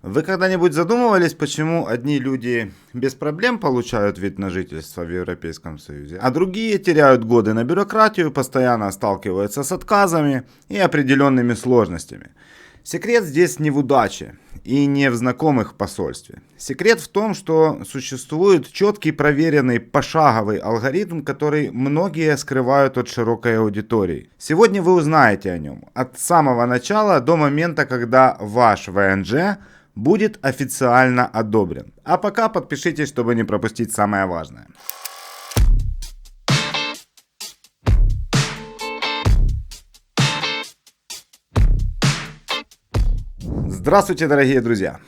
Вы когда-нибудь задумывались, почему одни люди без проблем получают вид на жительство в Европейском Союзе, а другие теряют годы на бюрократию, постоянно сталкиваются с отказами и определенными сложностями? Секрет здесь не в удаче и не в знакомых посольстве. Секрет в том, что существует четкий проверенный пошаговый алгоритм, который многие скрывают от широкой аудитории. Сегодня вы узнаете о нем от самого начала до момента, когда ваш ВНЖ будет официально одобрен. А пока подпишитесь, чтобы не пропустить самое важное. Здравствуйте, дорогие друзья!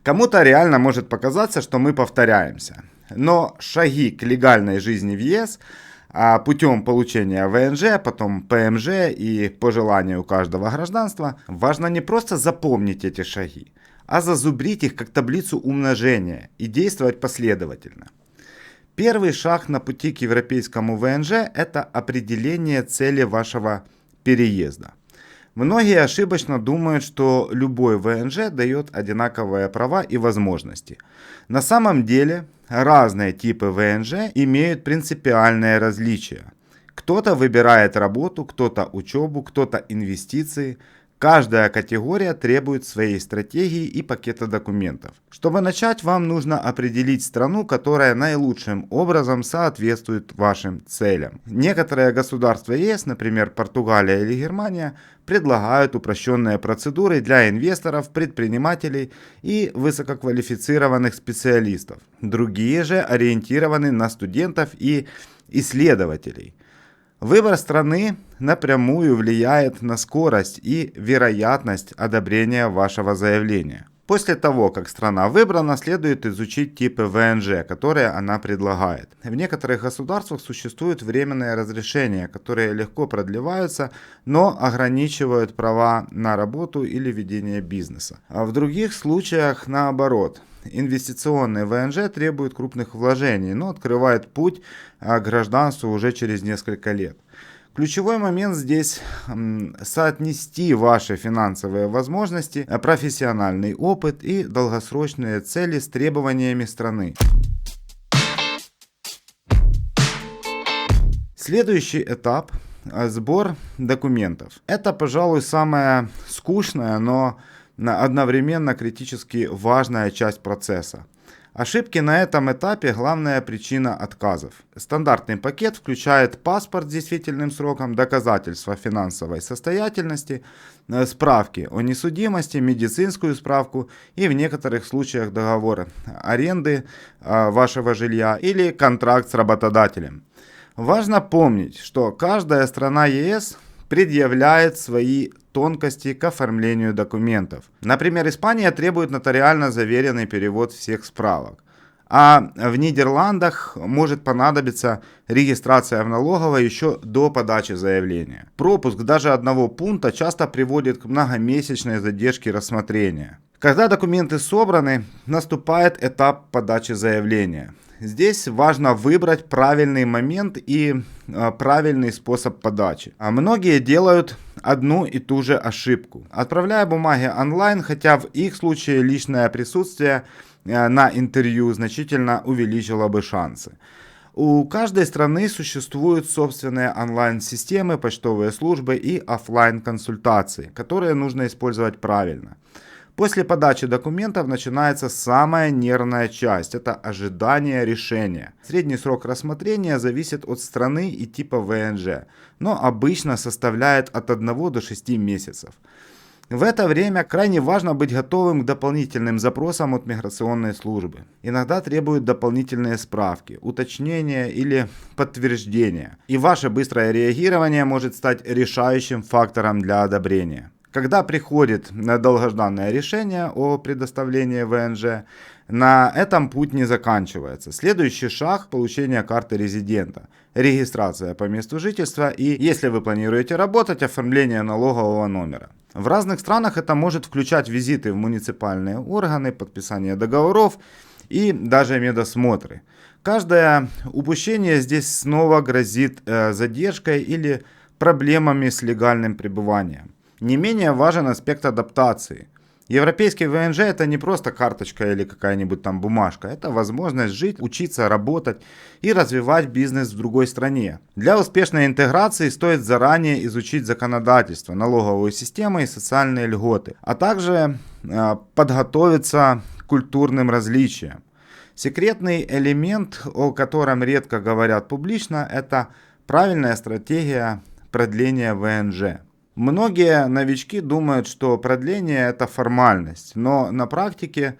Кому-то реально может показаться, что мы повторяемся. Но шаги к легальной жизни в ЕС путем получения ВНЖ, потом ПМЖ и по желанию каждого гражданства, важно не просто запомнить эти шаги, а зазубрить их как таблицу умножения и действовать последовательно. Первый шаг на пути к европейскому ВНЖ – это определение цели вашего переезда. Многие ошибочно думают, что любой ВНЖ дает одинаковые права и возможности. На самом деле разные типы ВНЖ имеют принципиальные различия. Кто-то выбирает работу, кто-то учебу, кто-то инвестиции. Каждая категория требует своей стратегии и пакета документов. Чтобы начать, вам нужно определить страну, которая наилучшим образом соответствует вашим целям. Некоторые государства ЕС, например, Португалия или Германия, предлагают упрощенные процедуры для инвесторов, предпринимателей и высококвалифицированных специалистов. Другие же ориентированы на студентов и исследователей. Выбор страны напрямую влияет на скорость и вероятность одобрения вашего заявления. После того, как страна выбрана, следует изучить типы ВНЖ, которые она предлагает. В некоторых государствах существуют временные разрешения, которые легко продлеваются, но ограничивают права на работу или ведение бизнеса. А в других случаях наоборот. Инвестиционный ВНЖ требует крупных вложений, но открывает путь к гражданству уже через несколько лет. Ключевой момент здесь соотнести ваши финансовые возможности, профессиональный опыт и долгосрочные цели с требованиями страны. Следующий этап – сбор документов. Это, пожалуй, самая скучная, но одновременно критически важная часть процесса. Ошибки на этом этапе – главная причина отказов. Стандартный пакет включает паспорт с действительным сроком, доказательства финансовой состоятельности, справки о несудимости, медицинскую справку и в некоторых случаях договор аренды вашего жилья или контракт с работодателем. Важно помнить, что каждая страна ЕС предъявляет свои тонкости к оформлению документов. Например, Испания требует нотариально заверенный перевод всех справок, а в Нидерландах может понадобиться регистрация в налоговой еще до подачи заявления. Пропуск даже одного пункта часто приводит к многомесячной задержке рассмотрения. Когда документы собраны, наступает этап подачи заявления. Здесь важно выбрать правильный момент и правильный способ подачи. А многие делают одну и ту же ошибку. Отправляя бумаги онлайн, хотя в их случае личное присутствие на интервью значительно увеличило бы шансы. У каждой страны существуют собственные онлайн-системы, почтовые службы и офлайн-консультации, которые нужно использовать правильно. После подачи документов начинается самая нервная часть – это ожидание решения. Средний срок рассмотрения зависит от страны и типа ВНЖ, но обычно составляет от 1 до 6 месяцев. В это время крайне важно быть готовым к дополнительным запросам от миграционной службы. Иногда требуют дополнительные справки, уточнения или подтверждения, и ваше быстрое реагирование может стать решающим фактором для одобрения. Когда приходит долгожданное решение о предоставлении ВНЖ, на этом путь не заканчивается. Следующий шаг – получение карты резидента, регистрация по месту жительства и, если вы планируете работать, оформление налогового номера. В разных странах это может включать визиты в муниципальные органы, подписание договоров и даже медосмотры. Каждое упущение здесь снова грозит задержкой или проблемами с легальным пребыванием. Не менее важен аспект адаптации. Европейский ВНЖ это не просто карточка или какая-нибудь там бумажка, это возможность жить, учиться, работать и развивать бизнес в другой стране. Для успешной интеграции стоит заранее изучить законодательство, налоговую систему и социальные льготы, а также подготовиться к культурным различиям. Секретный элемент, о котором редко говорят публично, это правильная стратегия продления ВНЖ. Многие новички думают, что продление это формальность, но на практике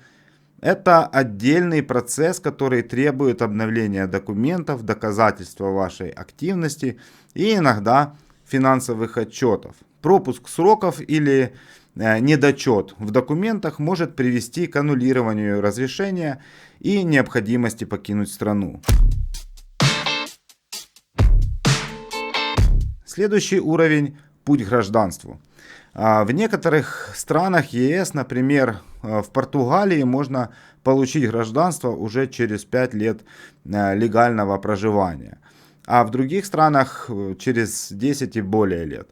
это отдельный процесс, который требует обновления документов, доказательства вашей активности и иногда финансовых отчетов. Пропуск сроков или недочет в документах может привести к аннулированию разрешения и необходимости покинуть страну. Следующий уровень – путь к гражданству. В некоторых странах ЕС, например, в Португалии, можно получить гражданство уже через 5 лет легального проживания, а в других странах через 10 и более лет.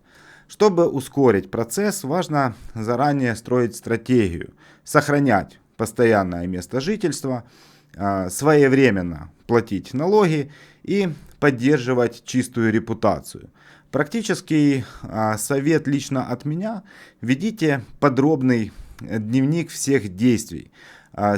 Чтобы ускорить процесс, важно заранее строить стратегию, сохранять постоянное место жительства, своевременно платить налоги и поддерживать чистую репутацию. Практический совет лично от меня: ведите подробный дневник всех действий,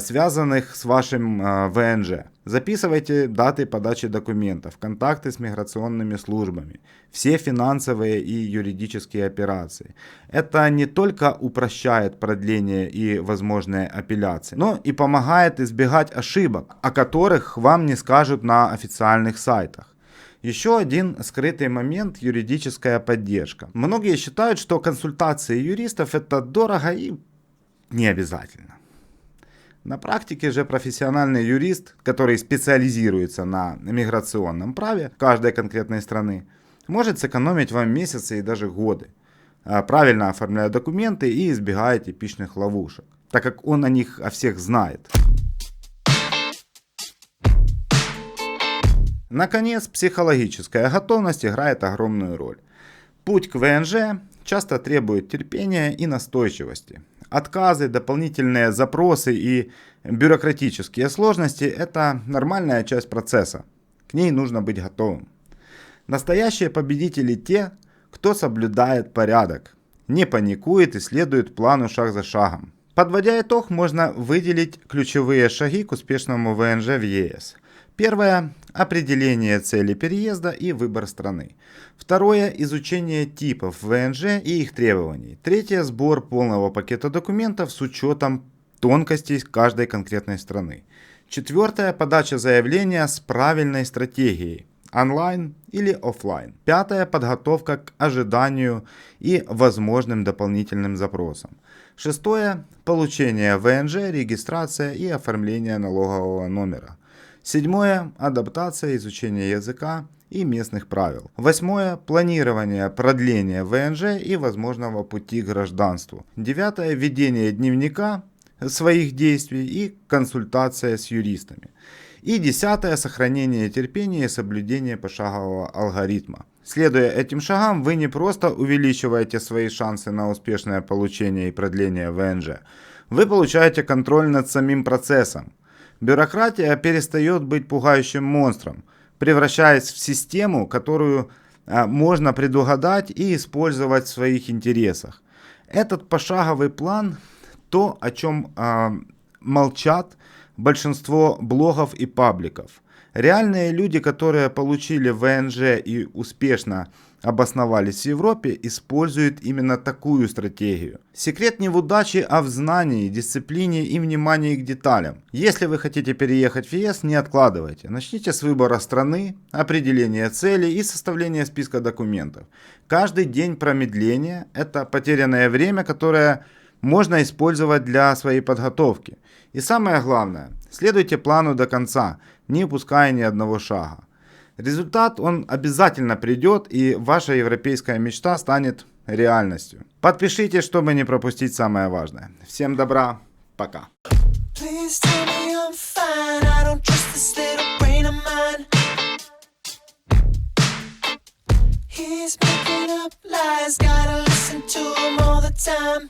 связанных с вашим ВНЖ. Записывайте даты подачи документов, контакты с миграционными службами, все финансовые и юридические операции. Это не только упрощает продление и возможные апелляции, но и помогает избегать ошибок, о которых вам не скажут на официальных сайтах. Еще один скрытый момент – юридическая поддержка. Многие считают, что консультации юристов это дорого и не обязательно. На практике же профессиональный юрист, который специализируется на миграционном праве каждой конкретной страны, может сэкономить вам месяцы и даже годы, правильно оформляя документы и избегая типичных ловушек, так как он о них о всех знает. Наконец, психологическая готовность играет огромную роль. Путь к ВНЖ часто требует терпения и настойчивости. Отказы, дополнительные запросы и бюрократические сложности – это нормальная часть процесса. К ней нужно быть готовым. Настоящие победители те, кто соблюдает порядок, не паникует и следует плану шаг за шагом. Подводя итог, можно выделить ключевые шаги к успешному ВНЖ в ЕС. Первое – определение цели переезда и выбор страны. Второе – изучение типов ВНЖ и их требований. Третье – сбор полного пакета документов с учетом тонкостей каждой конкретной страны. Четвертое – подача заявления с правильной стратегией – онлайн или офлайн. Пятое – подготовка к ожиданию и возможным дополнительным запросам. Шестое – получение ВНЖ, регистрация и оформление налогового номера. Седьмое – адаптация, изучение языка и местных правил. Восьмое – планирование продления ВНЖ и возможного пути к гражданству. Девятое – ведение дневника своих действий и консультация с юристами. И десятое – сохранение терпения и соблюдение пошагового алгоритма. Следуя этим шагам, вы не просто увеличиваете свои шансы на успешное получение и продление ВНЖ, вы получаете контроль над самим процессом. Бюрократия перестает быть пугающим монстром, превращаясь в систему, которую можно предугадать и использовать в своих интересах. Этот пошаговый план – то, о чем молчат большинство блогов и пабликов. Реальные люди, которые получили ВНЖ и успешно обосновались в Европе, используют именно такую стратегию. Секрет не в удаче, а в знании, дисциплине и внимании к деталям. Если вы хотите переехать в ЕС, не откладывайте. Начните с выбора страны, определения целей и составления списка документов. Каждый день промедления – это потерянное время, которое можно использовать для своей подготовки. И самое главное, следуйте плану до конца, не упуская ни одного шага. Результат, он обязательно придет, и ваша европейская мечта станет реальностью. Подпишитесь, чтобы не пропустить самое важное. Всем добра, пока. He's making up lies, gotta listen to him all the time.